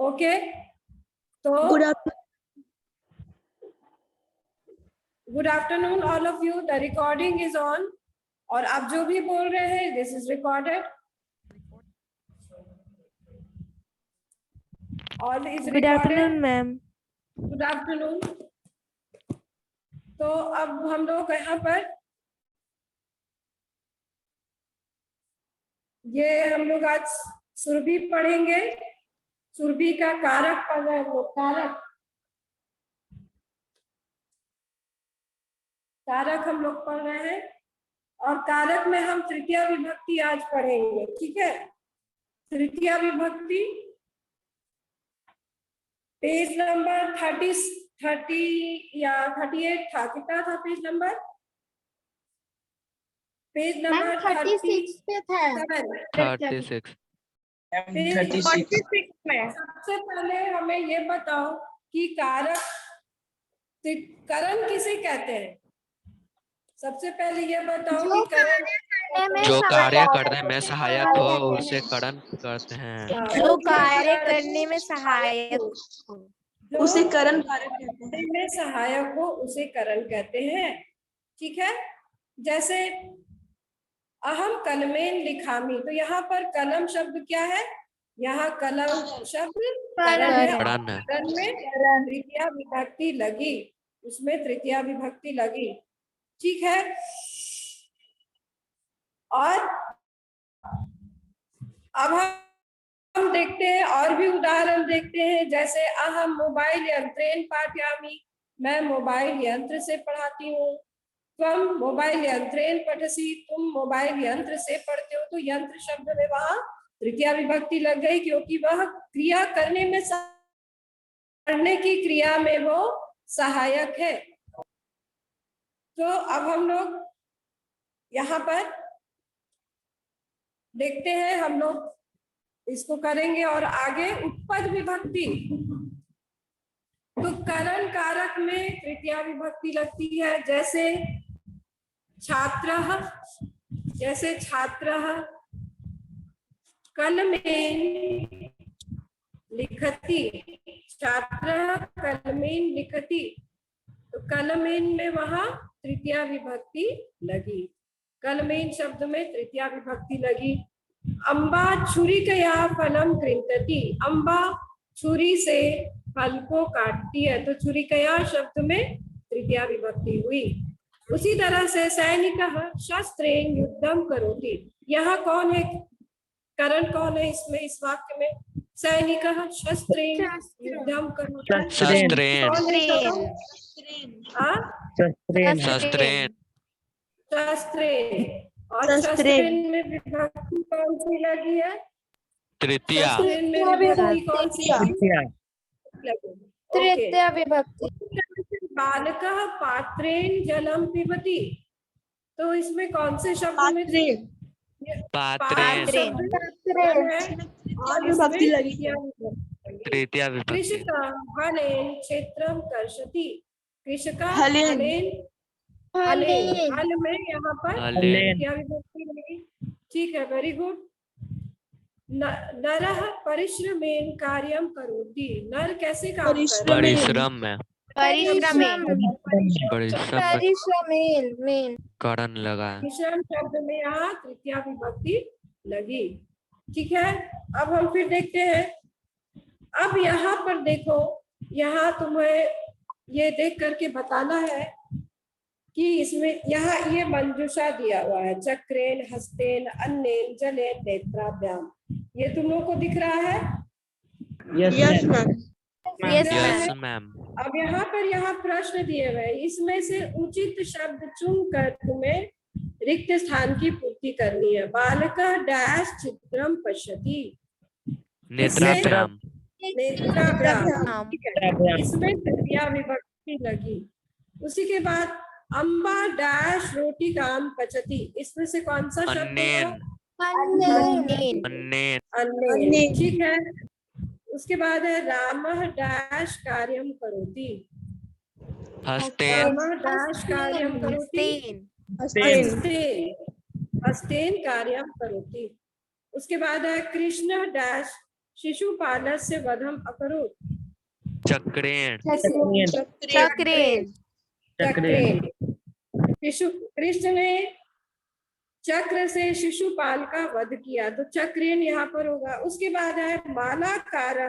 Okay, तो good afternoon all of you. The recording is on और आप जो भी बोल रहे हैं this is recorded. All is good afternoon ma'am. Good afternoon. तो अब हम लोग यहाँ पर ये हम लोग आज सुरभि पढ़ेंगे। सुरभि का कारक पढ़ रहे हैं हम लोग। कारक हम लोग पढ़ रहे हैं और कारक में हम तृतीया विभक्ति आज पढ़ेंगे। ठीक है, तृतीया विभक्ति पेज नंबर 30 या 38 था। कितना था पेज नंबर? पेज नंबर 36 पे था। 36 में। सबसे पहले हमें ये बताओ कि कारक करण किसे कहते हैं? सबसे पहले ये बताओ कि करण जो कार्य करने में सहायक हो उसे करण कहते हैं। जो कार्य करने में सहायक उसे करण कहते हैं। में सहायक हो उसे करण कहते हैं। ठीक है, जैसे अहम कलमेन लिखामी, तो यहाँ पर कलम शब्द क्या है? यहाँ कलम शब्द करण है। करण में तृतीया विभक्ति लगी, उसमें तृतीया विभक्ति लगी। ठीक है, और अब हम देखते हैं और भी उदाहरण देखते हैं। जैसे अहम मोबाइल यंत्रेण पाठयामि, मैं मोबाइल यंत्र से पढ़ाती हूँ। तुम मोबाइल यंत्रेण पठसी, तुम मोबाइल यंत्र से पढ़ते हो। तो यंत्र शब्द में वहां तृतीया विभक्ति लग गई, क्योंकि वह क्रिया करने में, पढ़ने की क्रिया में वो सहायक है। तो अब हम लोग यहाँ पर देखते हैं, हम लोग इसको करेंगे और आगे उत्पद विभक्ति। तो करण कारक में तृतीया विभक्ति लगती है। जैसे छात्रः, जैसे छात्रः कलमेन लिखति, छात्रः कलमेन लिखति। तो कलमेन में वहां तृतीया विभक्ति लगी, कलमेन शब्द में तृतीया विभक्ति लगी। अम्बा छुरिकया फलम कृंतति, अम्बा छुरी से फल को काटती है। तो छुरिकया शब्द में तृतीया विभक्ति हुई। उसी तरह से सैनिकः शस्त्रेण युद्धम करोति, यहाँ कौन है? करण कौन है इसमें, इस वाक्य में? सैनिकः शस्त्रेण युद्धम करोति। शस्त्रेण और शस्त्रेण में विभक्ति कौन सी लगी है? तृतीया। शस्त्रेण में विभक्ति कौन सी लगी? तृतीया विभक्ति। बालकः पात्रेण जलम पिबति, तो इसमें कौन से शब्द में? पात्रेण और विभक्ति लगी तृतीया विभक्ति। कृषकः हलेन क्षेत्रम कर्षति, कृषकः हलेन, हल में यहाँ पर तृतीया विभक्ति लगी। ठीक है, वेरी गुड। नरः परिश्रमेण कार्यम करोति, नर कैसे काम करता है? परिश्रम में करण लगा। परिश्रम शब्द में यहाँ तृतीया विभक्ति लगी। ठीक है, अब हम फिर देखते हैं। अब यहाँ पर देखो, यहाँ तुम्हें ये देख करके बताना है कि इसमें यहाँ ये मंजूषा दिया हुआ है, चक्रेन हस्तेन अन्नेन जलेन नेत्राभ्याम। ये तुम लोग को दिख रहा है? Yes ma'am. अब यहाँ पर यहाँ प्रश्न दिए हुए, इसमें से उचित शब्द चुनकर तुम्हें रिक्त स्थान की पूर्ति करनी है। बालकः डैश चित्रम पश्यति, नेत्राभ्याम। नेत्राभ्याम, इसमें तृतीया विभक्ति लगी। उसी के बाद अम्बा डैश रोटी काम पचती, इसमें से कौन सा शब्द है? अन्नेन। ठीक है, उसके बाद है रामः डैश कार्यम करोति, रामः डैश कार्यम करोति, हस्तेन कार्यम करोति। उसके बाद है कृष्ण डैश शिशुपालस्य वधम अकरोत्। चक्रेण चक्रेण चक्रेण। शिशु कृष्ण ने चक्र से शिशुपाल का वध किया, तो चक्रेण यहाँ पर होगा। उसके बाद है मालाकार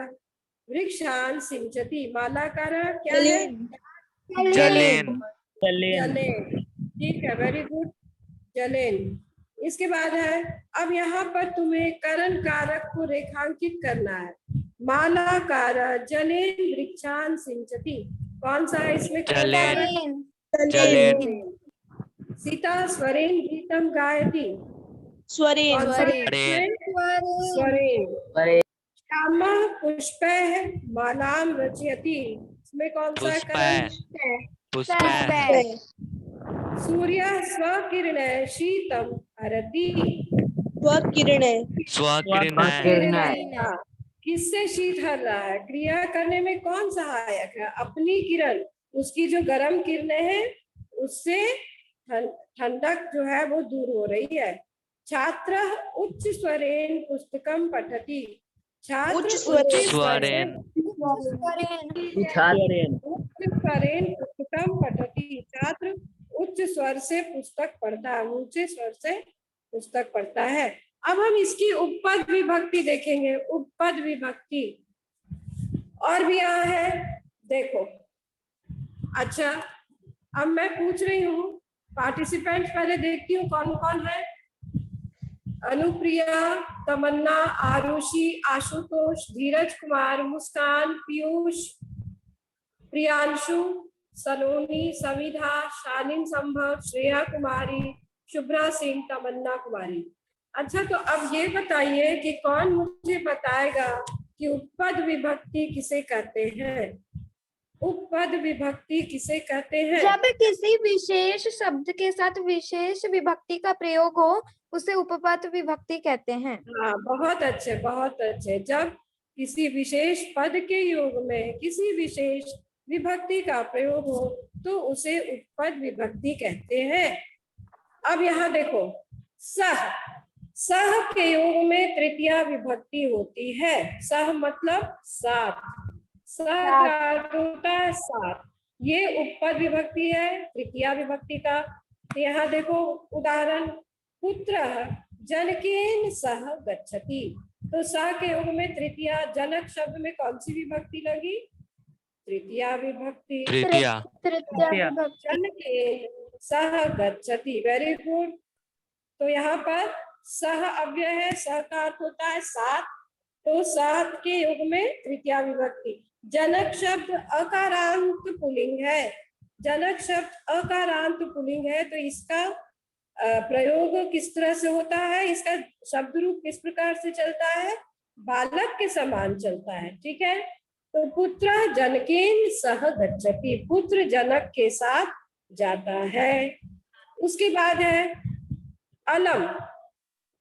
वृक्षान सिंचती। मालाकार क्या है? जलेन जलेन। ठीक है, वेरी गुड, जलेन। इसके बाद है, अब यहाँ पर तुम्हें करण कारक को रेखांकित करना है। मालाकार जलेन वृक्षान सिंचती, कौन सा है इसमें? जलेन जलेन। सीता स्वरेन गीतम गायती, स्वरेन कौन सा है? स्वरेन। श्यामा पुष्पैः मालाम रचयति, इसमें कौन सा है करण? पुष्पैः सूर्य स्वकिरणैः शीतम हरति। स्वकिरणैः किससे शीत हर रहा है? क्रिया करने में कौन सहायक है? अपनी किरण, उसकी जो गर्म किरणें हैं उससे ठंडक जो है वो दूर हो रही है। छात्र उच्च स्वरेन पुस्तकम पठति। छात्र उच्च स्वरेन पुस्तकम पठति। छात्र उच्च स्वर से पुस्तक पढ़ता है, ऊंचे स्वर से पुस्तक पढ़ता है। अब हम इसकी उपपद विभक्ति देखेंगे। उपपद विभक्ति और भी यहाँ है, देखो। अच्छा, अब मैं पूछ रही हूँ, पार्टिसिपेंट पहले देखती हूँ कौन कौन है। अनुप्रिया, तमन्ना, आरुषि, आशुतोष, धीरज कुमार, मुस्कान, पीयूष, प्रियांशु, सलोनी, सविधा, शालीन संभव, श्रेया कुमारी, शुभ्रा सिंह, तमन्ना कुमारी। अच्छा, तो अब ये बताइए कि कौन मुझे बताएगा कि उपपद विभक्ति किसे कहते हैं? उपपद विभक्ति किसे कहते हैं? जब किसी विशेष शब्द के साथ विशेष विभक्ति का प्रयोग हो उसे उपपद विभक्ति कहते हैं। हाँ, बहुत अच्छे, बहुत अच्छे। जब किसी विशेष पद के योग में किसी विशेष विभक्ति का प्रयोग हो तो उसे उपपद विभक्ति कहते हैं। अब यहाँ देखो, सह, सह के योग में तृतीया विभक्ति होती है। सह मतलब साथ, सह का अर्थ होता है साथ। ये उपपद विभक्ति है तृतीया विभक्ति का। तो यहाँ देखो उदाहरण, पुत्र जनकेन सह गच्छति। तो सह के योग में तृतीया, जनक शब्द में कौन सी विभक्ति लगी? तृतीया विभक्ति। जनकेन सह गच्छति, वेरी गुड। तो यहाँ पर सह अव्यय है, सह का अर्थ होता है साथ, तो साथ के योग में तृतीया विभक्ति। जनक शब्द अकारांत पुल्लिंग है, जनक शब्द अकारांत पुल्लिंग है, तो इसका प्रयोग किस तरह से होता है? इसका शब्द रूप किस प्रकार से चलता है? बालक के समान चलता है, ठीक है। तो पुत्र जनकेन सह गच्छति, पुत्र जनक के साथ जाता है। उसके बाद है अलम,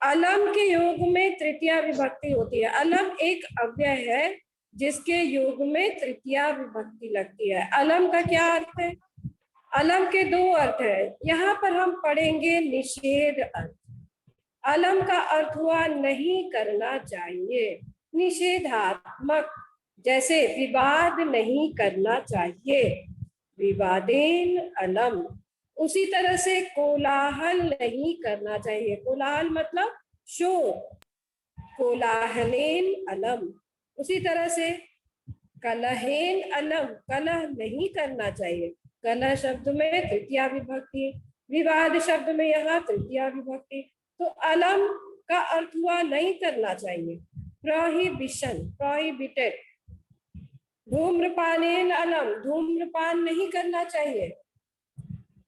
अलम के योग में तृतीया विभक्ति होती है। अलम एक अव्यय है जिसके योग में तृतीया विभक्ति लगती है। अलम का क्या अर्थ है? अलम के दो अर्थ है, यहाँ पर हम पढ़ेंगे निषेध अर्थ। अलम का अर्थ हुआ नहीं करना चाहिए, निषेधात्मक, जैसे विवाद नहीं करना चाहिए, विवादेन अलम। उसी तरह से कोलाहल नहीं करना चाहिए, कोलाहल मतलब शोर, कोलाहलेन अलम। उसी तरह से कलहेन अलम, कलह नहीं करना चाहिए, कलह शब्द में तृतीया विभक्ति, विवाद शब्द में यहाँ तृतीया विभक्ति। तो अलम का अर्थ हुआ नहीं करना चाहिए, प्रोहिबिशन, प्रोहिबिटेड। धूम्रपानेन अलम, धूम्रपान नहीं करना चाहिए।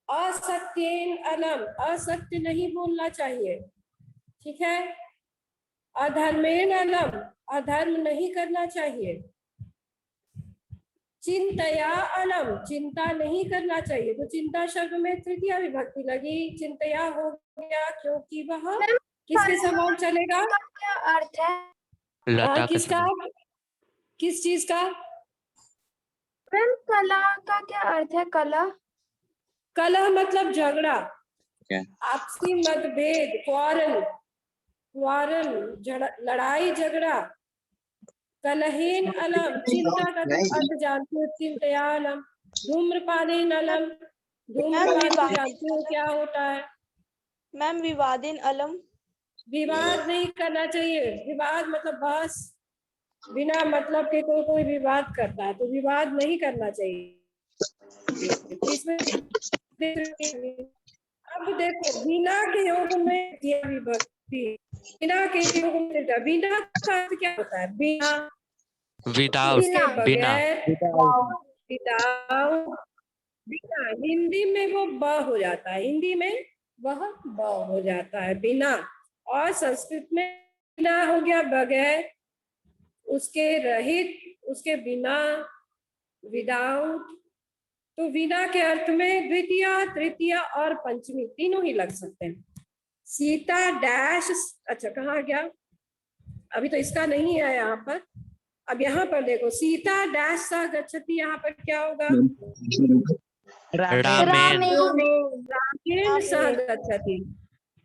असत्येन अलम, असत्य नहीं बोलना चाहिए, ठीक है। अधर्मेन अलम, अधर्म नहीं करना चाहिए। चिंतया अलम, चिंता नहीं करना चाहिए, तो चिंता शब्द में तृतीया विभक्ति लगी, चिंतया हो गया क्योंकि वह किसके समान चलेगा? क्या अर्थ है? लता किसका, किस चीज का? कला का क्या अर्थ है? कला, कलह मतलब झगड़ा, आपसी मतभेद, क्वारल, क्वारल लड़ाई झगड़ा। कलहेन अलम, चिंता का तुम अर्थ जानते हो, चिंतयालम। धूम्रपानेन अलम, धूम्रपान जानते हो क्या होता है? मैम विवादेन अलम। विवाद नहीं करना चाहिए। विवाद मतलब बस बिना मतलब के कोई विवाद करता है तो विवाद नहीं करना चाहिए। इसमें अब देखो, बिना के योग में द्वितीया विभक्ति, बिना के योग में तृतीया। बिना का अर्थ क्या होता है? बिना, विदाउट, उसके बिना, बगैर, विदाउट, बिना। हिंदी में वो ब हो जाता है, हिंदी में वह ब हो जाता है, बिना। और संस्कृत में बिना हो गया बगैर, उसके रहित, उसके बिना, विदाउट। तो बिना के अर्थ में द्वितीया, तृतीया और पंचमी तीनों ही लग सकते हैं। सीता डैश, अच्छा कहाँ गया? अभी तो इसका नहीं है यहाँ पर। अब यहाँ पर देखो, सीता डैश सा गच्छति, यहाँ पर क्या होगा? रामेन, रामेण सह गच्छति।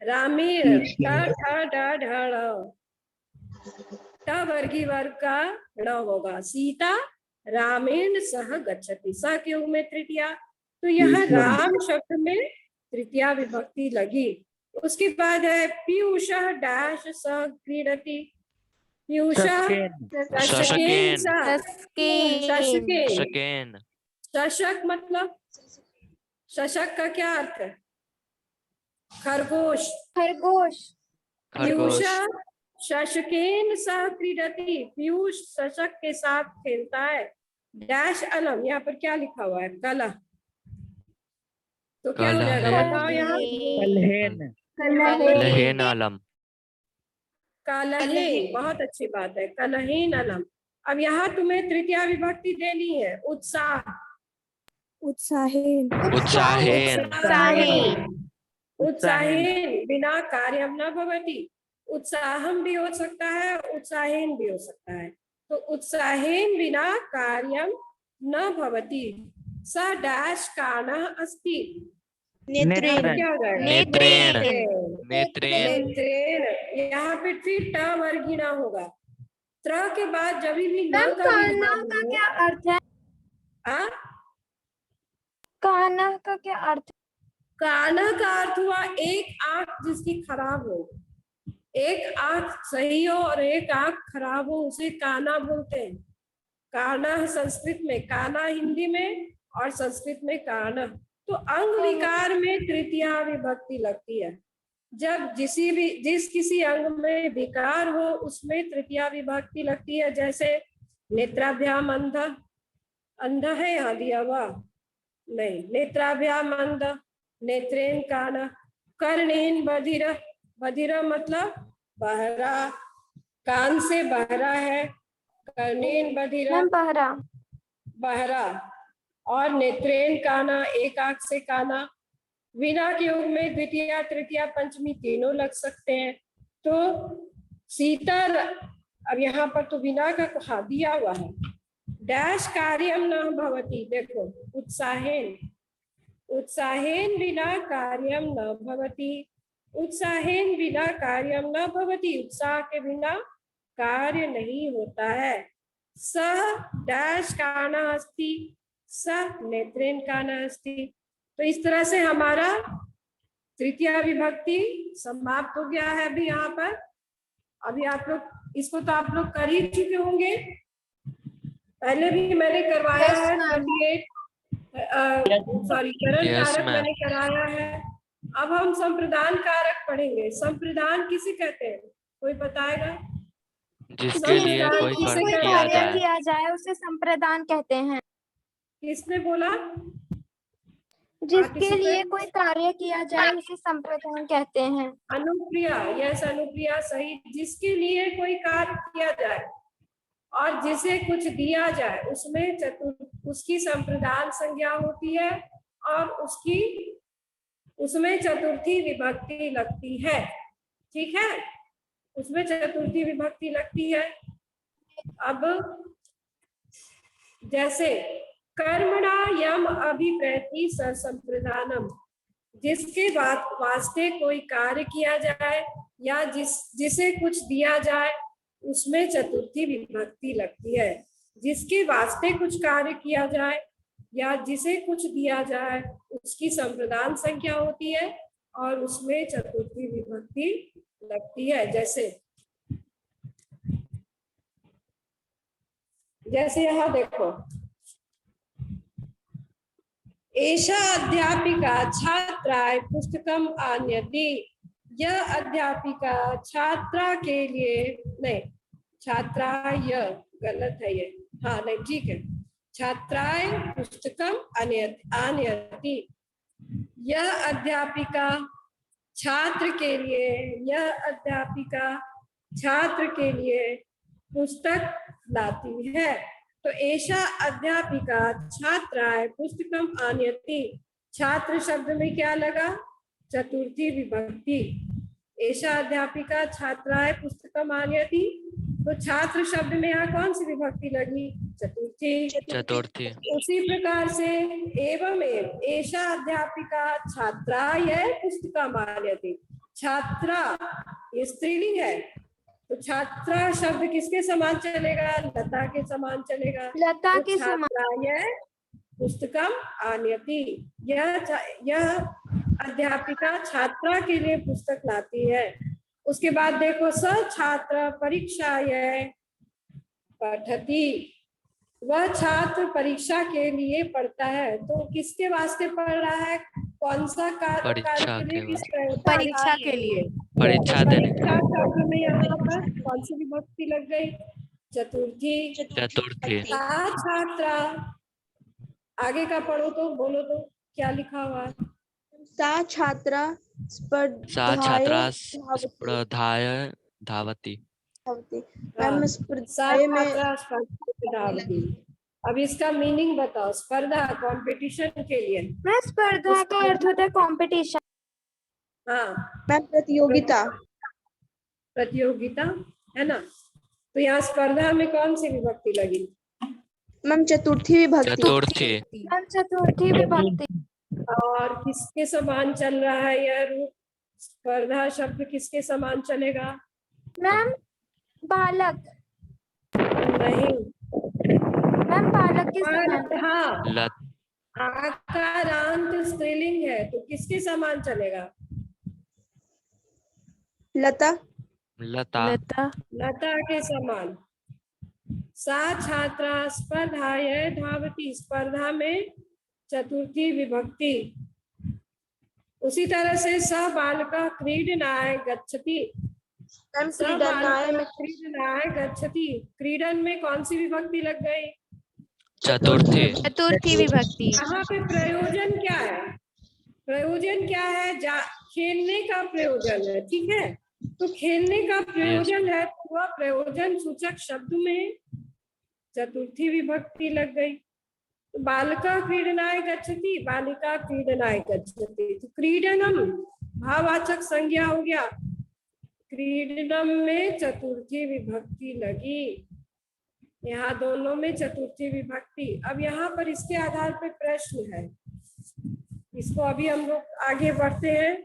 रामेण, ट वर्गी वर्ग का ण होगा। सीता रामेण सह गच्छति, स के योग में तृतीया, तो यह राम शब्द में तृतीया विभक्ति लगी। उसके बाद है पीयूषः डैश सह क्रीडति। पीयूषः शशकेन सह, शशकेन। शकेन, शशक मतलब, शशक का क्या अर्थ है? खरगोश। खरगोश। खरगोश, पीयूषः शशकेन सह क्रीडति, पीयूष शशक के साथ खेलता है। डैश अलम, यहाँ पर क्या लिखा हुआ है? कलह। तो क्या हो जाएगा बताओ यहाँ? लहेन अलम, कलहेन, बहुत अच्छी बात है, कलहेन अलम। अब यहाँ तुम्हें तृतीया विभक्ति देनी है, उत्साह। उत्साहेन। उत्साहेन, उत्साहेन बिना कार्यम न भवति। उत्साहम भी हो सकता है, उत्साहेन भी हो सकता है। तो उत्साहेन बिना कार्यम न भवति। स डैश काणः अस्ति। नेत्रेण। क्या हो जाएगा? नेत्रेण, नेत्रेण, नेत्रेण। यहाँ पे फिर ट वर्गीना होगा। त्र के बाद जब भी न मैम का कान्हा का क्या अर्थ है? आ? कान्हा का क्या अर्थ है? काना का अर्थ हुआ एक आंख जिसकी खराब हो। एक आंख सही हो और एक आंख खराब हो, उसे काना बोलते हैं। काना संस्कृत में, काना हिंदी में और संस्कृत में काना। तो अंग विकार में तृतीया विभक्ति लगती है। जब जिस किसी अंग में विकार हो उसमें तृतीया विभक्ति लगती है। जैसे नेत्राभ्याम अंध, अंध है यहाँ दिया हुआ नहीं, नेत्राभ्याम अंध, नेत्रेन काना, कर्णेन बधिर। बधिर मतलब बहरा, कान से बहरा है। कर्णेन बधिर, मैम बहरा। बहरा। और नेत्रेन काना, एक आंख से काना। बिना के योग में द्वितीया, तृतीया, पंचमी तीनों लग सकते हैं। तो सीता, अब यहाँ पर तो बिना का कहा दिया हुआ है। डैश कार्यम न भवति, देखो उत्साहेन, उत्साहेन बिना कार्यम न भवति। उत्साहेन बिना कार्यम न भवति, उत्साह के बिना कार्य नहीं होता है। सह डैश काना अस्ति, सह नेत्रेन काना अस्ति। तो इस तरह से हमारा तृतीया विभक्ति समाप्त हो गया है अभी यहाँ पर। अभी आप लोग इसको तो आप लोग कर ही चुके होंगे, पहले भी मैंने करवाया है। 38 सॉरी चरण कारक मैंने कराया है। अब हम संप्रदान कारक पढ़ेंगे। संप्रदान किसे कहते हैं, कोई बताएगा? जिसके लिए कोई कर्म किया जाए उसे संप्रदान कहते हैं। किसने बोला? जिसके लिए कोई कार्य किया जाए उसे संप्रदान कहते हैं। अनुप्रिया, यस अनुप्रिया सही। जिसके लिए कोई कार्य किया जाए और जिसे कुछ दिया जाए उसमें उसकी संप्रदान संज्ञा होती है और उसमें चतुर्थी विभक्ति लगती है। ठीक है, उसमें चतुर्थी विभक्ति लगती है। अब जैसे कर्मणा यम अभिप्रैति संप्रदानम, जिसके वास्ते कोई कार्य किया जाए या जिसे कुछ दिया जाए उसमें चतुर्थी विभक्ति लगती है। जिसके वास्ते कुछ कार्य किया जाए या जिसे कुछ दिया जाए उसकी संप्रदान संख्या होती है और उसमें चतुर्थी विभक्ति लगती है। जैसे यहाँ देखो, एषा अध्यापिका छात्राय पुस्तकम आनयति। यह अध्यापिका छात्रा के लिए, नहीं, छात्राय गलत है ये, हाँ नहीं ठीक है, छात्राय पुस्तकम आनयति। यह अध्यापिका छात्र के लिए, यह अध्यापिका छात्र के लिए पुस्तक लाती है। तो एषा अध्यापिका छात्राय पुस्तकम आनयति। छात्र शब्द में क्या लगा? चतुर्थी विभक्ति। एषा अध्यापिका छात्राय पुस्तकम आनयति, तो छात्र शब्द में यहाँ कौन सी विभक्ति लगी? चतुर्थी। उसी प्रकार से एवं एषा अध्यापिका छात्राय पुस्तकम आनयति। छात्रा ये स्त्रीलिंग है, तो छात्रा शब्द किसके समान चलेगा? लता के समान चलेगा। लता तो के समान। छात्राय पुस्तकम आनयति। यह अध्यापिका छात्रा के लिए पुस्तक लाती है। उसके बाद देखो, स छात्र परीक्षाय पठति। वह छात्र परीक्षा के लिए पढ़ता है। तो किसके वास्ते पढ़ रहा है? कौन सा कार्य के लिए? किस परीक्षा के लिए। परीक्षा देने के परीक्षा शब्द में यहाँ पर कौन सी विभक्ति लग गई? चतुर्थी। सा छात्रा, आगे का पढ़ो तो, बोलो तो क्या लिखा हुआ है? सा छात्रा स्पर्धाय धावति। मैम स्पर्धाए में धावति। अब इसका मीनिंग बताओ। स्पर्धा कंपटीशन के लिए। मैं स्पर्धा का अर्थ होता है कंपटीशन। हाँ, मैम प्रतियोगिता। प्रतियोगिता है ना। तो यहाँ स्पर्धा में कौन सी विभक्ति लगी? मैम चतुर्थी विभक्ति। चतुर्थी विभक्ति। और किसके समान चल रहा है यह रूप? स्पर्धा शब्द किसके समान चलेगा? मैम बालक। नहीं मैम बालक के समान। हाँ, आकारांत स्त्रीलिंग है, तो किसके समान चलेगा? लता के समान। सा छात्रा स्पर्धाय धावति। स्पर्धा में चतुर्थी विभक्ति। उसी तरह से स बालका क्रीडनाय गच्छति। क्रीडनाय गच्छति। क्रीडन में कौन सी विभक्ति लग गई? चतुर्थी विभक्ति। यहाँ पे प्रयोजन क्या है? प्रयोजन क्या है? खेलने का प्रयोजन है, ठीक है। तो खेलने का प्रयोजन है, तो वह प्रयोजन सूचक शब्द में चतुर्थी विभक्ति लग गई। तो बालिका क्रीडनाय गच्छति, बालिका क्रीडनाय गच्छति। तो क्रीडनम भाववाचक संज्ञा हो गया। क्रीडनम में चतुर्थी विभक्ति लगी। यहाँ दोनों में चतुर्थी विभक्ति। अब यहाँ पर इसके आधार पर प्रश्न है, इसको अभी हम लोग आगे बढ़ते हैं।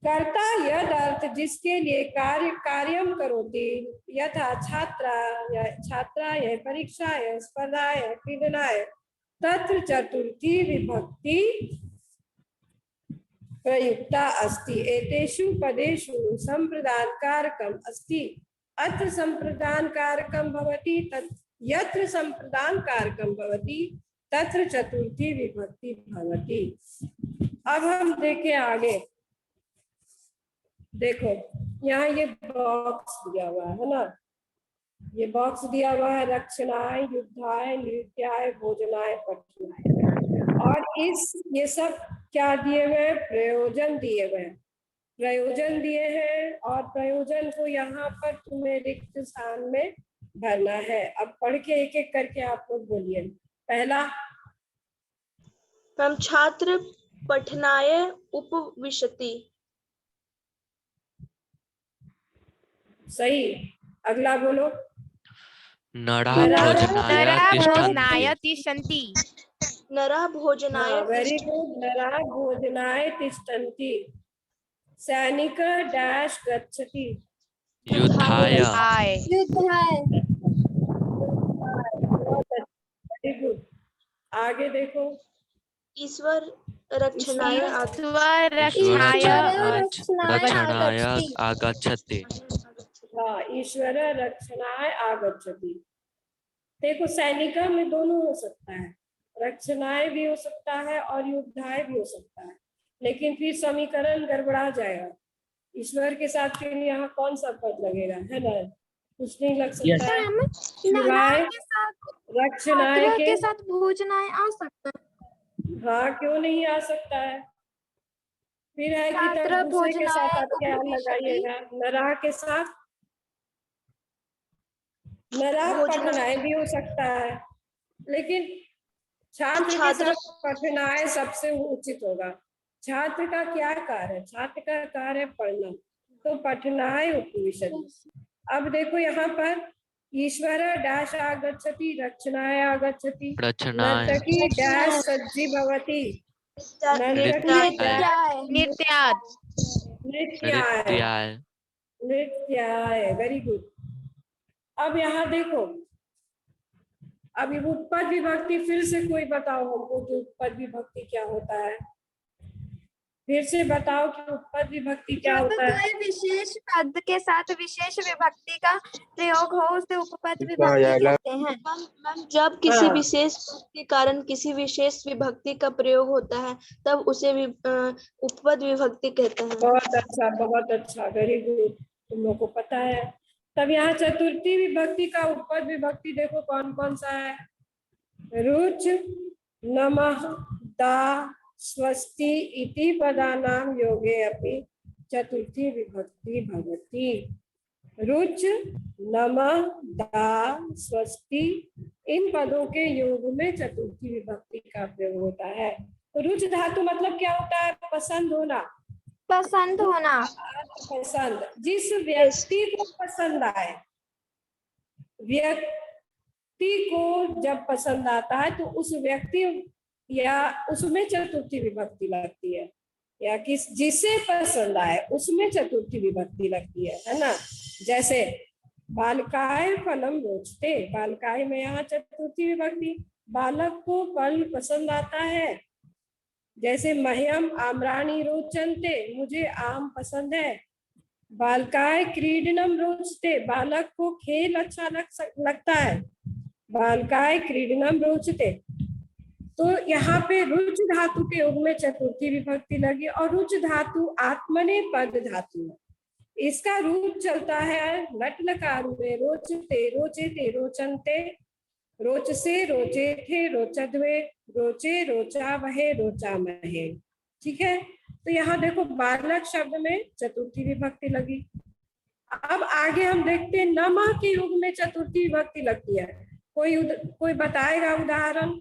कर्ता यद अर्थ जिसके लिए कार्यम करोति, यथा छात्राय परीक्षाय स्पर्धाय क्रीडनाय, तत्र चतुर्थी विभक्ति प्रयुक्ता अस्ति। एतेषु पदेषु संप्रदान कारकम अस्ति। अत्र संप्रदान कारकम भवति, यत्र संप्रदान कारकम भवति तत्र चतुर्थी विभक्ति भवति। अब हम देखें आगे। देखो यहाँ ये बॉक्स दिया हुआ है ना, ये बॉक्स दिया हुआ है रक्षणाय, युद्धाय, नृत्याय, भोजनाय, पठनाय। और ये सब क्या दिए हुए? प्रयोजन दिए हुए हैं। प्रयोजन दिए हैं और प्रयोजन को यहाँ पर तुम्हें रिक्त स्थान में भरना है। अब पढ़ के एक एक करके आप लोग बोलिए। पहला, मैम छात्र पठनाय उपविशति। सही। अगला बोलो। नरः भोजनाय तिष्ठन्ति। नरः भोजनाय। Very good. नरः भोजनाय तिष्ठन्ति। सैनिक डैश गच्छति। युद्धाय आय युद्ध है। Very good. आगे देखो, ईश्वर रक्षणाय ईश्वर ईश्वर रक्षाय रक्षणाय आगच्छति। हाँ, ईश्वर रक्षणाय आगच्छति। देखो, सैनिका में दोनों हो सकता है, रक्षणाय भी हो सकता है और युद्धाय भी हो सकता है, लेकिन फिर समीकरण गड़बड़ा जाएगा। ईश्वर के साथ फिर यहाँ कौन सा पद लगेगा, है ना? कुछ नहीं लग सकता है। मैम, शिवाय नराय के साथ रक्षणाय छात्र के के साथ भोजनाय आ सकता है। हाँ, क्यों नहीं आ सकता है? फिर है कि छात्र तब दूसरे के साथ आप क्या भोजनाय लगाइएगा? नरा के साथ नरा पठनाय भी हो सकता है, लेकिन छात्र के छात्र साथ पठनाय सबसे उचित होगा। छात्र का क्या कार्य है? छात्र का कार्य है पढ़ना, तो पठनाय उपविशति। अब देखो यहाँ पर ईश्वर डैश आगच्छति, रक्षणाय आगच्छति, रक्षणाय नर्तकी डैश सज्जी भवति, नर्तकी डैश नित्यात् नृत्याय, नृत्याय नृत्याय। Very good. अब यहाँ देखो, अभी उपपद विभक्ति फिर से कोई बताओ हमको कि उपपद विभक्ति क्या होता है? फिर से बताओ कि उपपद विभक्ति क्या जब होता है? कोई विशेष पद के साथ विशेष विभक्ति का प्रयोग हो उसे उपपद विभक्ति कहते हैं। मैम, जब किसी हाँ। विशेष पद के कारण किसी विशेष विभक्ति का प्रयोग होता है तब उसे भी उपपद विभक्ति कहते हैं। बहुत अच्छा, बहुत अच्छा, वेरी गुड, तुम लोग को पता है। तब यहाँ चतुर्थी विभक्ति का उपपद विभक्ति देखो कौन कौन सा है? रुच, नमः, दा, स्वस्ति इति पदानां योगे अपि चतुर्थी विभक्ति भवति। रुच, नमः, दा, स्वस्ति इन पदों के योग में चतुर्थी विभक्ति का प्रयोग होता है। तो रुच धातु मतलब क्या होता है? पसंद होना, पसंद होना। पसंद, जिस व्यक्ति को पसंद आए, व्यक्ति को जब पसंद आता है तो उस व्यक्ति या उसमें चतुर्थी विभक्ति लगती है, या जिसे पसंद आए उसमें चतुर्थी विभक्ति लगती है ना? जैसे बालकाय फलम रोचते, बालकाय में यहाँ चतुर्थी विभक्ति, बालक को फल पसंद आता है। जैसे मह्यम आम्राणी रोचन्ते, मुझे आम पसंद है। बालकाय क्रीडनम रोचते, बालक को खेल अच्छा लगता है। बालकाय क्रीडनम रोचते। तो यहाँ पे रुच धातु के योग में चतुर्थी विभक्ति लगी, और रुच धातु आत्मनेपद धातु है। इसका रूप चलता है लट लकार में, रोचते, रोचेते, रोचन्ते, रोचसे, रोचे थे, रोचद्वे, रोचे, रोचा वहे, रोचा महे। ठीक है, तो यहाँ देखो बालक शब्द में चतुर्थी विभक्ति लगी। अब आगे हम देखते हैं नमा के योग में चतुर्थी विभक्ति लगती है। कोई बताएगा उदाहरण?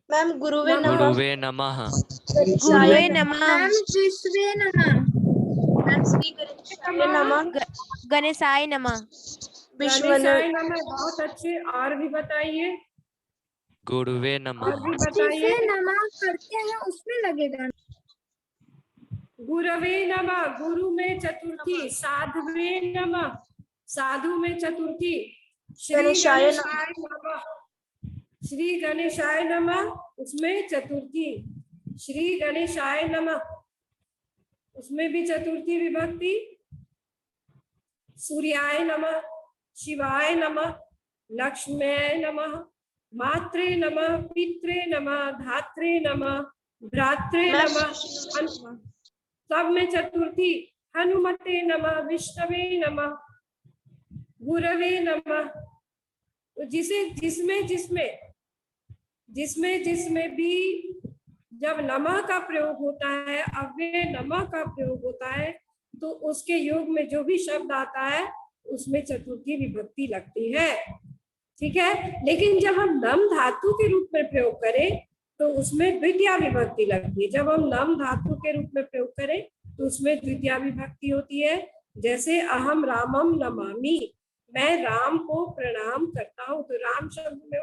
मैम, गुरुवे नमः, गुरुवे नमः, गुरुवे नमः, मैम, विश्वे नमः, मैम श्री गणेशाय नमः, गणेशाय नमः, गणेशाय नमः। बहुत अच्छे, और भी बताइए, गुरुवे और नमः, भी बताइए। जिसे नमः करते हैं उसमें लगेगा। गुरवे नमः, गुरु में चतुर्थी। साधुवे नमः, साधु में चतुर्थी। श्री गणेशाय गणेशाय नमः, श्री गणेशाय नमः, उसमें चतुर्थी। श्री गणेशाय नमः, उसमें भी चतुर्थी विभक्ति। सूर्याय नमः, शिवाय नमः, लक्ष्म्याय नमः, मात्रे नमः, पित्रे नमः, धात्रे नमः, भ्रात्रे नमः, सब में चतुर्थी। हनुमते नमः, विष्णवे नमः, गुरवे नमः। तो जिसमें भी जब नमः का प्रयोग होता है, अव्यय नमः का प्रयोग होता है, तो उसके योग में जो भी शब्द आता है उसमें चतुर्थी विभक्ति लगती है। ठीक है, लेकिन जब हम नम धातु के रूप में प्रयोग करें तो उसमें द्वितीया विभक्ति लगती है। जब हम नम धातु के रूप में प्रयोग करें तो उसमें द्वितीया विभक्ति होती है। जैसे अहम रामम नमामि, मैं राम को प्रणाम करता हूँ, तो राम शब्द में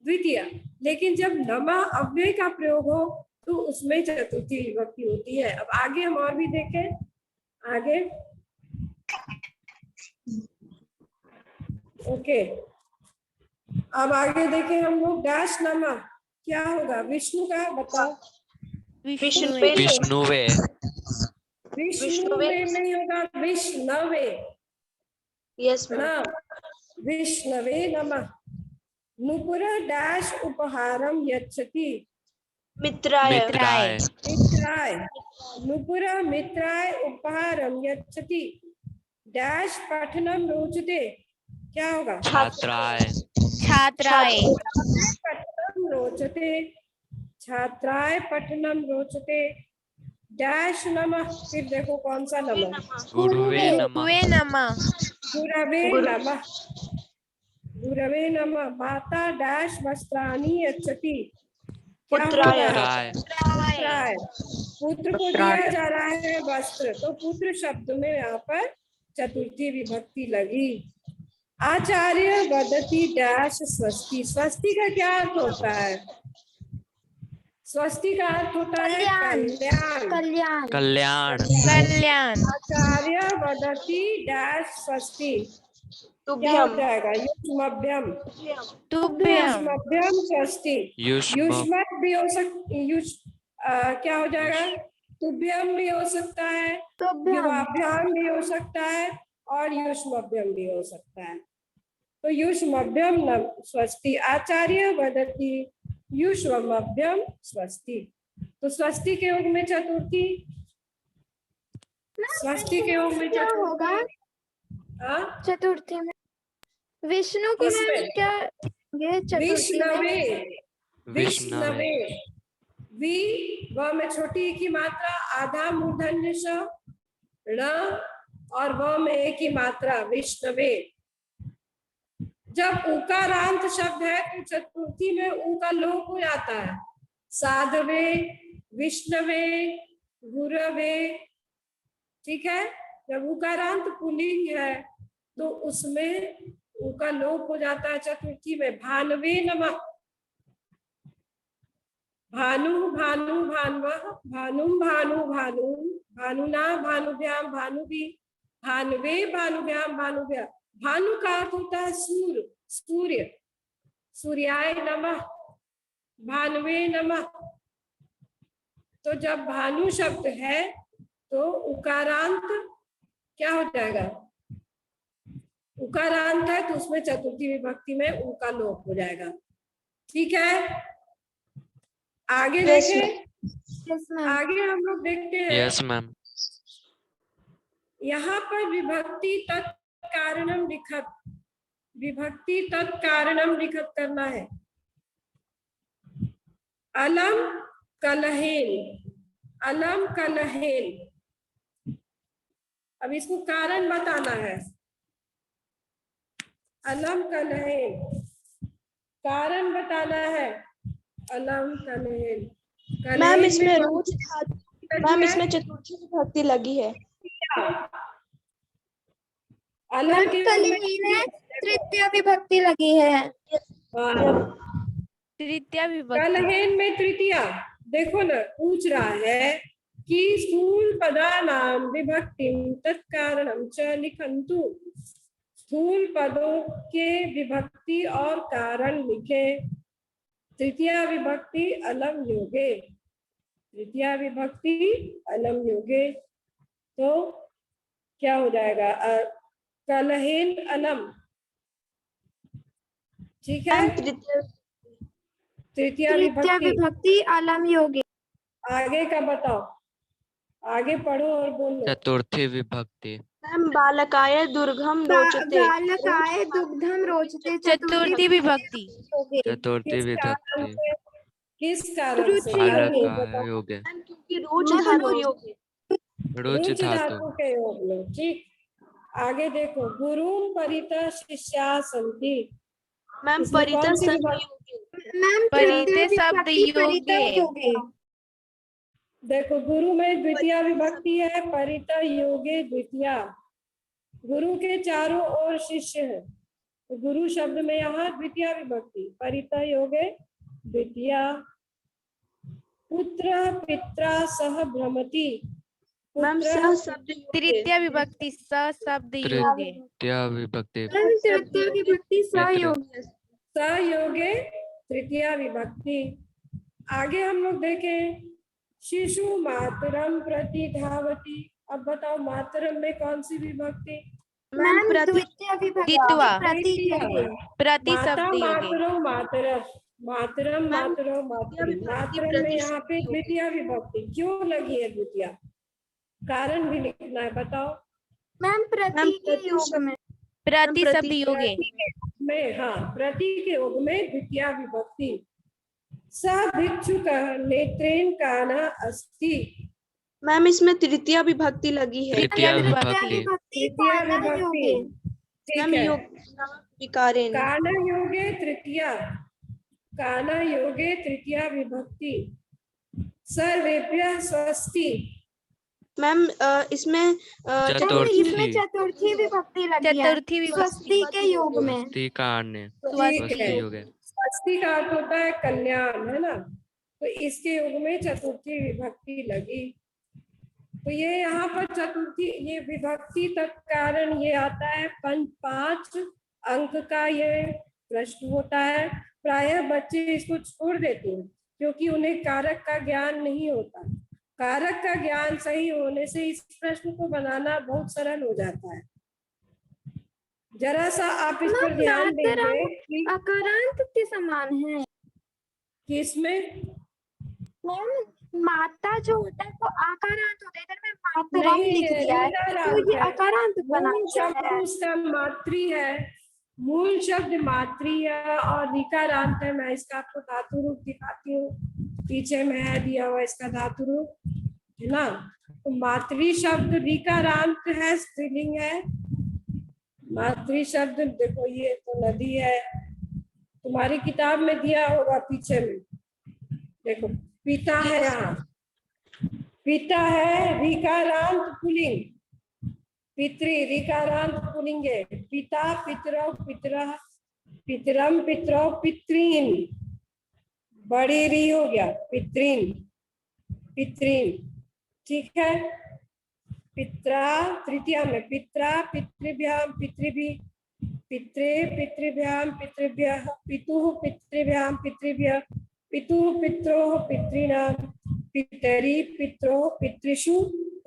द्वितीया। लेकिन जब नमा अव्यय का प्रयोग हो तो उसमें चतुर्थी विभक्ति होती है। अब आगे हम और भी देखें। आगे ओके, अब आगे देखें हम लोग। डैश नमः क्या होगा? विष्णु का बताओ। विष्णुवे विष्णुवे विष्णुवे नहीं होगा, विष्णवे। Yes ma'am. प्रणाम। विष्णवे नमः। नुपुर डैश उपहारम यच्छति। मित्राय। मित्राय मित्राय। नुपुर मित्राय उपहारम यच्छति। डैश पठनम रोचते क्या होगा? छात्राय छात्राय पठनम रोचते। छात्राय पठनम रोचते। डैश नमः, फिर देखो कौन सा नमः? गुरुवे नमः गुरुवे नमः गुरवे नमः। गुरवे नमः। माता डैश वस्त्राणि यच्छति। क्या पुत्राय। होता है? पुत्राय पुत्राय। पुत्र को दिया जा रहा है वस्त्र, तो पुत्र शब्द में यहाँ पर चतुर्थी विभक्ति लगी। आचार्य वदति डैश स्वस्ति। स्वस्ति का क्या अर्थ होता है? स्वस्ति का अर्थ होता है कल्याण। कल्याण। कल्याण कल्याण आचार्य वदति डैश स्वस्ति क्या हो तुभ्यम। जाएगा? युष्मभ्यम। तुभ्यम युष्मभ्यम स्वस्ति। युष्म युष्मत भी हो सकता, क्या हो जाएगा? तुभ्यम भी हो सकता है, युवाभ्याम भी हो सकता है, और युष्मभ्यम भी हो सकता है। तो युष्मभ्यम स्वस्ति। आचार्य वदति युष्मभ्यम स्वस्ति। तो स्वस्ति के योग में चतुर्थी, स्वस्ति के योग में क्या होगा हाँ? चतुर्थी में? विष्णु को किसमें? मैम क्या ये चतुर्थी में? विष्णवे। विष्णवे वी व में छोटी एक ही मात्रा, आधा मूर्धन्य श, ण और व में एक ही मात्रा, विष्णवे। जब उकारांत शब्द है तो चतुर्थी में ऊ का लोप हो जाता है। साधवे, विष्णवे, गुरवे, ठीक है। जब उकारांत पुल्लिंग है तो उसमें ऊ का लोप हो जाता है चतुर्थी में। भानवे नमः। भानु भानु भानवः, भानुम भानु भानु, भानुना भानुभ्याम भानुभि, भानवे भानुभ्याम भानुभ्या। भानु का अर्थ होता है सूर्य, सूर्य। सूर्याय नमः, भानवे नमः। तो जब भानु शब्द है तो उकारांत क्या हो जाएगा? उकारांत है तो उसमें चतुर्थी विभक्ति में ऊ का लोप हो जाएगा। ठीक है, आगे देखें। आगे हम लोग देखते हैं। Yes ma'am. यहाँ पर विभक्ति तत्कारणम लिखत, विभक्ति तत्कारणम लिखत करना है। अलम कलहेन, अलम कलहेन। अब इसको कारण बताना है। अलम कलहेन, कारण बताना है। अलम कलहेन। मैम इसमें रोच धातु, मैम इसमें चतुर्थी विभक्ति लगी है। अलम के तृतीय विभक्ति लगी है। तृतीया विभक्ति कलहेन में तृतीया। देखो ना, पूछ रहा है कि स्थूल पदानाम विभक्तिम तत्कारणम च लिखन्तु। स्थूल पदों के विभक्ति और कारण लिखे। तृतीया विभक्ति अलम योगे, तृतीया विभक्ति अलम योगे। तो क्या हो जाएगा? कलहेन अलम, ठीक है। तृतीया विभक्ति अलम योगी। आगे का बताओ, आगे पढ़ो और बोलो। चतुर्थी विभक्ति। मैम बालकाय दुर्गम रोचते। बालकाय दुग्धम रोचते। चतुर्थी विभक्ति चतुर्थी विभक्ति। किस कारण से? बालकाय योगे, मैम क्योंकि रोच धातु योग है। रुचि रुचि धातु। धातु के योग में। ठीक, आगे देखो। गुरुम परितः शिष्या सन्ति। मैम इसमें परितः कौन सी शब्द विभक्ति? योगे। मैम परिते शब्द योगे। देखो, गुरु में द्वितीय विभक्ति है, परितः योगे द्वितीया। गुरु के चारों ओर शिष्य है, तो गुरु शब्द में यहाँ द्वितीय विभक्ति, परितः योगे द्वितीया। पुत्र पित्रा सह भ्रमति। मैम पुत्र स शब्द योग्य तृतीया विभक्ति स शब्द योगे। तृतीया विभक्ति मैम तृतीया विभक्ति पितृ सहयोग। सहयोगे तृतीया विभक्ति। आगे हम लोग देखें, शिशु मातरम प्रति धावती। अब बताओ मातरम में कौन सी विभक्ति? मैम प्रति द्वितीय विभक्ति द्वित्वा। प्रति के लिए। प्रति माता शब्द योगे। मातरो मातरम, मातरम मैम, मातरो मातरी। विभक्ति मातरम में प्रति यहाँ पे शब्द योगे। द्वितीय विभक्ति क्यों लगी है? द्वितीय कारण भी लिखना है, बताओ। मैम प्रति के प्रति योग शब्द- में। प्रति प्रति- शब्द योगे। प्रति के योग में, हाँ, प्रति के योग में द्वितीय विभक्ति। स भिक्षुक नेत्रेण काना अस्ति। मैम इसमें तृतीया विभक्ति लगी है। तृतीया विभक्ति। विभक्ति विभक्ति तृतीय काना विभक्ति, योगे। ठीक मैम है। योग विकारेण। काना योगे तृतीया, काना योगे तृतीया विभक्ति। सर्वेभ्यः स्वस्ति। मैम इसमें चतुर्थी। इसमें चतुर्थी विभक्ति लगी है। चतुर्थी विभक्ति। स्वस्ति के योग में। स्वस्ति का अन्य ठीक स्वस्ति है। योग है। स्वस्ति का अर्थ होता है कल्याण, है ना? तो इसके योग में चतुर्थी विभक्ति लगी। तो ये यहाँ पर चतुर्थी, ये विभक्ति तक कारण ये आता है। 5 अंक का ये प्रश्न होता है। प्रायः बच्चे इसको छोड़ देते हैं क्योंकि उन्हें कारक का ज्ञान नहीं होता। कारक का ज्ञान सही होने से इस प्रश्न को बनाना बहुत सरल हो जाता है। जरा सा आप इस पर ध्यान देंगे कि अकारांत के समान है। किसमें मैम माता जो होता है वो आकारांत होता है, इधर में मातरम नहीं लिख है, दिया है रीकारांत तो ये है। अकारांत बना मूल दिया शब्द है। उसका मातृ है, मूल शब्द मातृ है और ऋकारांत है। मैं इसका आपको धातु रूप दिखाती हूँ, पीछे में है दिया हुआ इसका धातु रूप, है ना? तो मातृ शब्द ऋकारांत है, स्त्रीलिंग है। मातृ शब्द देखो, ये तो नदी है, तुम्हारी किताब में दिया होगा पीछे में, देखो पिता है, यहाँ पिता है, ऋकारांत पुल्लिंग। पितृ ऋकारांत पुल्लिंग है। पिता पितरौ पितरः, पितरम पितरौ पितॄन्, बड़ी री हो गया, पितॄन् पितॄन्, ठीक है। पित्रा तृतीया में, पित्रा पितृभ्याम पितृभिः, पित्रे पितृभ्याम पितृभ्यः, पितुः पितृभ्याम पितृभ्यः, पितुः पित्रोः पितॄणां, पितरि पित्रोः पितृषु,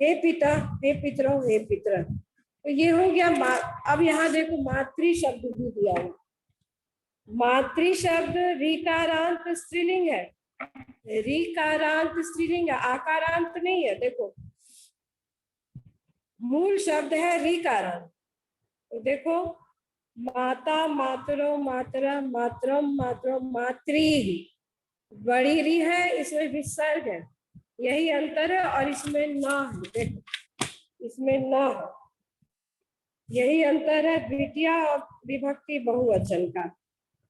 हे पिता हे पितरो हे पितर। तो ये हो गया। अब यहाँ देखो मातृ शब्द भी दिया हुआ। मातृ शब्द ऋकारांत स्त्रीलिंग है, ऋकारांत स्त्रीलिंग है, आकारांत नहीं है। देखो मूल शब्द है ऋकारांत। तो देखो माता मातरो मातरा मातरम मातरो मातृ, बड़ी री है, इसमें विसर्ग है, यही अंतर है। और इसमें न है, देखो इसमें न है, यही अंतर है द्वितीय विभक्ति बहुवचन का।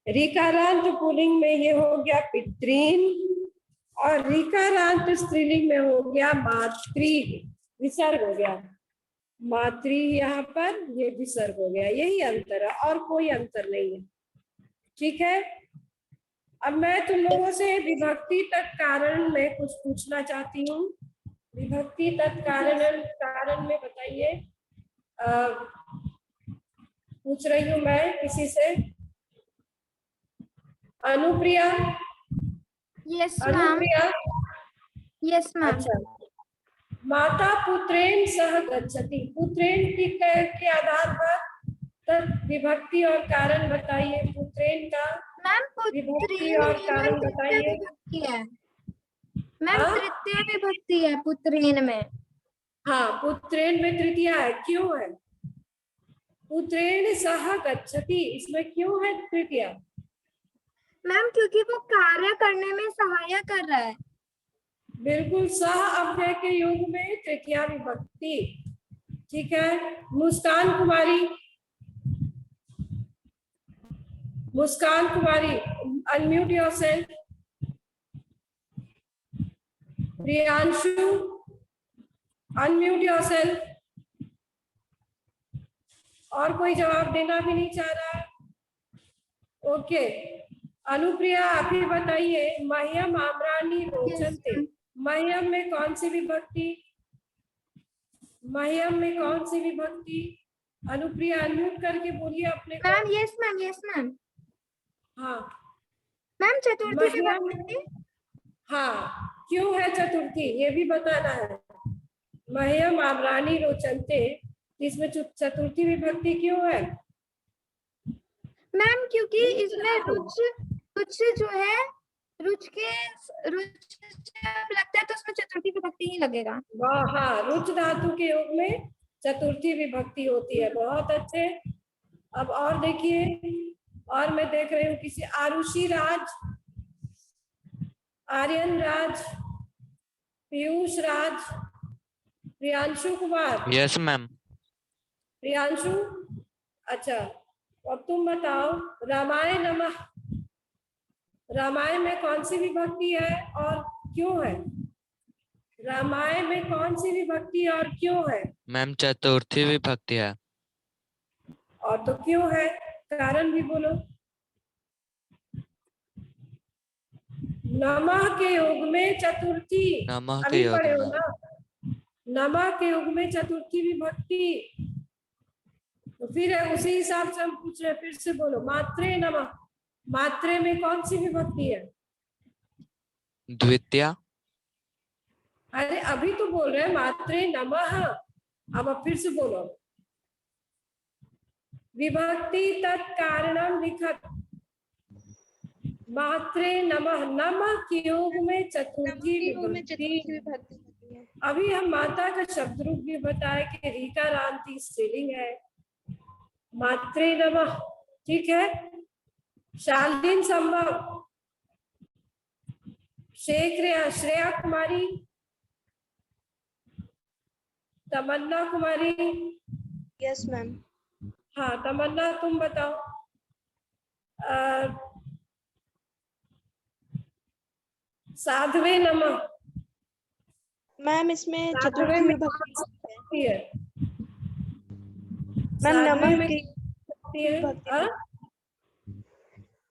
ऋकारांत पुल्लिंग में ये हो गया पितॄन् और ऋकारांत स्त्रीलिंग में हो गया मातृ, विसर्ग हो गया। मातृ यहाँ पर ये विसर्ग हो गया, यही अंतर है और कोई अंतर नहीं है, ठीक है। अब मैं तुम लोगों से विभक्ति तक कारण में कुछ पूछना चाहती हूँ। विभक्ति तक कारण में बताइए, पूछ रही हूँ मैं किसी से। Anupriya, yes ma'am. Anupriya, yes ma'am. अच्छा। माता पुत्रेण सह गच्छति, पुत्रेण के आधार पर तक विभक्ति और कारण बताइए। पुत्रेण का मैम विभक्ति और कारण बताइए। विभक्ति है मैम, हाँ? तृतीय विभक्ति है पुत्रेण में। हाँ, पुत्रेण में तृतीया है, क्यों है? पुत्रेण सह गच्छति, इसमें क्यों है तृतीया? मैम क्योंकि वो कार्य करने में सहायता कर रहा है। बिल्कुल, सह अव्यय के योग में तृतीया विभक्ति, ठीक है। Muskan Kumari, Muskan Kumari, unmute yourself. Priyanshu, unmute yourself. और कोई जवाब देना भी नहीं चाह रहा? ओके, अनुप्रिया आप ही बताइए। मह्यम आम्राणी रोचन्ते, मह्यम में कौन सी विभक्ति? मह्यम में कौन सी विभक्ति? अनुप्रिया अनम्यूट करके बोलिए अपने को। Ma'am yes ma'am, yes ma'am. हाँ मैम चतुर्थी मह्यम, विभक्ति। हाँ क्यों है चतुर्थी ये भी बताना है। मह्यम आम्रानी रोचनते, इसमें चतुर्थी विभक्ति क्यों है? मैम क्योंकि इसमें रुच रुच जो है, रुच जब लगता है तो उसमें चतुर्थी विभक्ति ही लगेगा। वाह, हाँ रुच धातु के योग में चतुर्थी विभक्ति होती है। बहुत अच्छे। अब और देखिए, और मैं देख रही हूँ किसी आरुषि राज, आर्यन राज, पीयूष राज, प्रियांशु कुमार। Yes ma'am. प्रियांशु, अच्छा अब तुम बताओ, रामायण नमः, रामायण में कौन सी विभक्ति है और क्यों है? रामायण में कौन सी विभक्ति और क्यों है? मैम चतुर्थी विभक्ति है। और तो क्यों है, कारण भी बोलो। नमः के योग में चतुर्थी, नमः के अभी योग पढ़े हो में। ना, नमः के योग में चतुर्थी विभक्ति। तो फिर उसी हिसाब से हम पूछ रहे हैं, फिर से बोलो। मात्रे नमः, मात्रे में कौन सी विभक्ति है? द्वितीया। अरे अभी तो बोल रहे हैं मात्रे नमः, अब फिर से बोलो। विभक्ति तत्कारणम लिखत, मात्रे नमः, नमः के योग में चतुर्थी विभक्ति। अभी हम माता का शब्द रूप भी बताए कि रीका रांति स्त्रीलिंग है। मात्रे नमः, ठीक है। शालीन संभव, श्रेया कुमारी, तमन्ना कुमारी। Yes ma'am. हाँ तमन्ना तुम बताओ। साध्वे नमः, मैम इसमें साध्वे चतुर्थी में विभक्ति है। मैम साध्वी नमः में की विभक्ति है। विभक्ति। हाँ?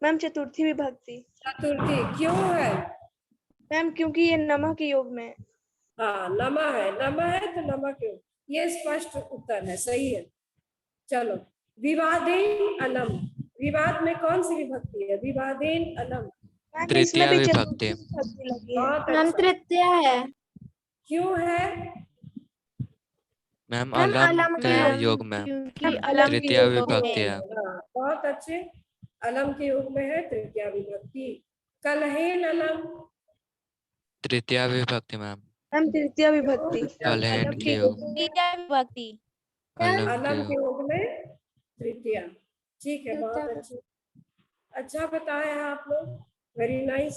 मैम चतुर्थी विभक्ति। चतुर्थी क्यों है? मैम क्योंकि ये नमः के योग में है। हाँ नमः है, नमः है तो नमः क्यों, ये स्पष्ट उत्तर है, सही है। चलो, विवादेन अलम, विवाद में कौन सी विभक्ति है? विवादेन अलम। मैम तृतीया इसमें भी विभक्ति। चतुर्थी विभक्ति लगी है। बहुत मैम अच्छा। तृतीया है। क्यों है? मैम मैम अलम अलम के मैम योग में क्योंकि अलम के तृतीया योग विभक्ति में है। हाँ, बहुत अच्छे। अलम के योग में है तृतीया विभक्ति। कलहेन अलम, तृतीया विभक्ति मैम। मैम तृतीया विभक्ति। कलहेन के योग में। तृतीया विभक्ति। अलम के अलम योग। के योग में तृतीया। ठीक है, बहुत अच्छे। अच्छा बताए हैं आप लोग, वेरी नाइस।